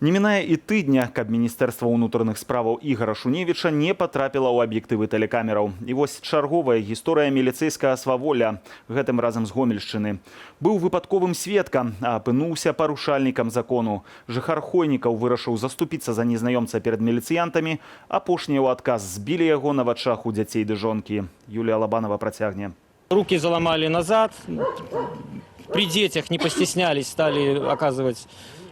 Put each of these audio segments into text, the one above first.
Не мінае і тыдня, каб Міністэрства ўнутраных справаў Ігора Шуневіча не патрапіла ў аб'ектывы тэлекамераў. І вось чарговая гісторыя міліцэйскага сваволля, гэтым разам з Гомельшчыны. Быў выпадковым сведкам, а апынуўся парушальнікам закону. Жыхар Хойнікаў вырашыў заступіцца за незнаёмца перад міліцыянтамі, апошнія ў адказ збілі яго на вачах у дзяцей ды жонкі. Юлія Лабанова працягне. Руки заломали назад, при детях не постеснялись, стали оказывать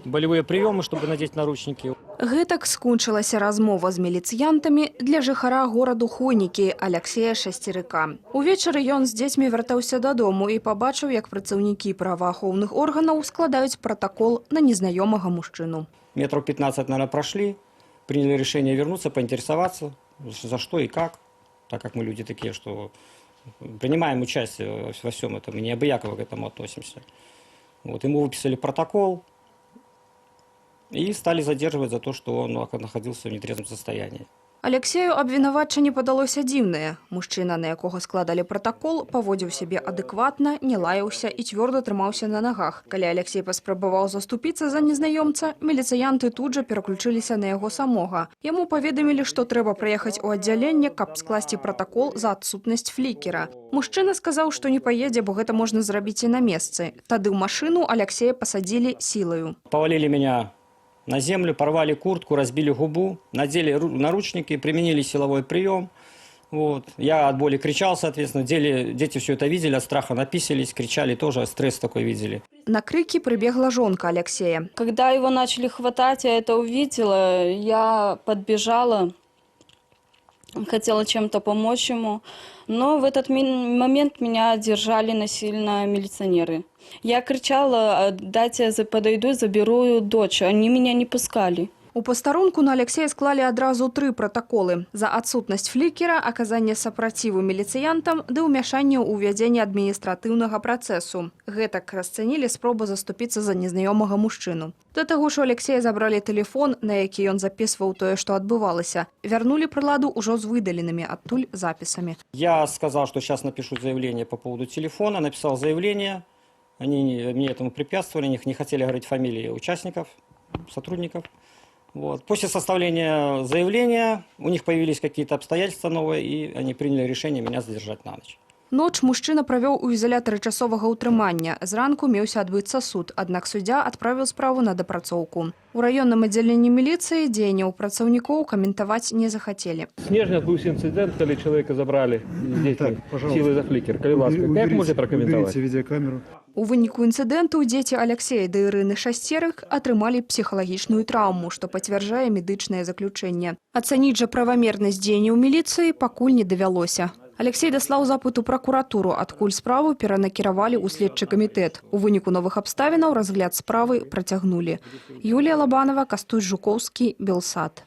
болевые приемы, чтобы надеть наручники. Гэтак скончылася размова з міліцыянтамі для жыхара гораду Хойнікі Аляксея Шасцерыка. Увечары ён з дзецьмі вяртаўся дадому і пабачыў, як працаўнікі праваахоўных органаў складаюць протокол на незнаёмага мужчыну. Метров 15, наверное, прошли, приняли решение вернуться, поинтересоваться, за что и как, так как мы люди такие, что принимаем участие во всем этом, и необъяково к этому относимся. Вот, ему выписали протокол и стали задерживать за то, что он находился в нетрезвом состоянии. Аляксею абвінавачанне падалося дзіўнае. Мужчына, на якога складалі протокол, паводзіў сябе адэкватна, не лаяўся і цвёрда трымаўся на нагах. Калі Аляксей паспрабаваў заступіцца за незнаёмца, міліцыянты тут жа пераключыліся на яго самога. Яму паведамілі, што трэба прыехаць у аддзяленне, каб скласці протокол за адсутнасць флікера. Мужчына сказаў, што не паедзе, бо гэта можна зрабіць і на месцы. Тады ў машыну Аляксея пасадзілі сілаю. Повалили меня на землю, порвали куртку, разбили губу, надели наручники, применили силовой прием. Вот. Я от боли кричал, соответственно. Дети все это видели, от страха написались, кричали тоже, стресс такой видели. На крики прибегла жонка Аляксея. Когда его начали хватать, я это увидела, я подбежала, хотела чем-то помочь ему. Но в этот момент меня держали насильно милиционеры. Я кричала: дайте я подойду, заберу дочь. Они меня не пускали. У пастарунку на Аляксея склалі адразу 3 протоколы: за адсутнасць флікера, аказанне сапраціву міліцыянтам ды ўмяшанне ў увядзенне адміністратыўнага працэсу. Гэтак расцэнілі спробу заступіцца за незнаёмага мужчыну. Да таго ж у Аляксея забралі тэлефон, на які ён запісваў тое, што адбывалася. Вярнулі прыладу ўжо з выдаленымі адтуль запісамі. Я сказал, что сейчас напишу заявление по поводу телефона, написал заявление. Они мне этому препятствовали, не хотели говорить фамилии участников, сотрудников. Вот. После составления заявления у них появились какие-то обстоятельства новые, и они приняли решение меня задержать на ночь. Ноч мужчына правёў у ізалятары часовага ўтрымання. Зранку меўся адбыцца суд, аднак суддзя адправіў справу на дапрацоўку. У раённым аддзяленні міліцыі дзеянняў працаўнікоў каментаваць не захацелі. Снежня адбыўся інцыдэнт, калі чалавека забралі дзеці сілай за флікер. Калі ласка, як можна пракаментаваць? У выніку інцыдэнту дзеці Аляксея ды Ірыны Шасцерык атрымалі псіхалагічную траўму, што пацвярджае медычнае заключэнне. Ацаніць жа правамернасць дзеянняў міліцыі пакуль не давялося. Аляксей даслаў запыт у пракуратуру, адкуль справу перанакіравалі ў следчы камітэт. У выніку новых абставінаў разгляд справы працягнулі. Юлія Лабанова, Кастусь Жукоўскі, Белсат.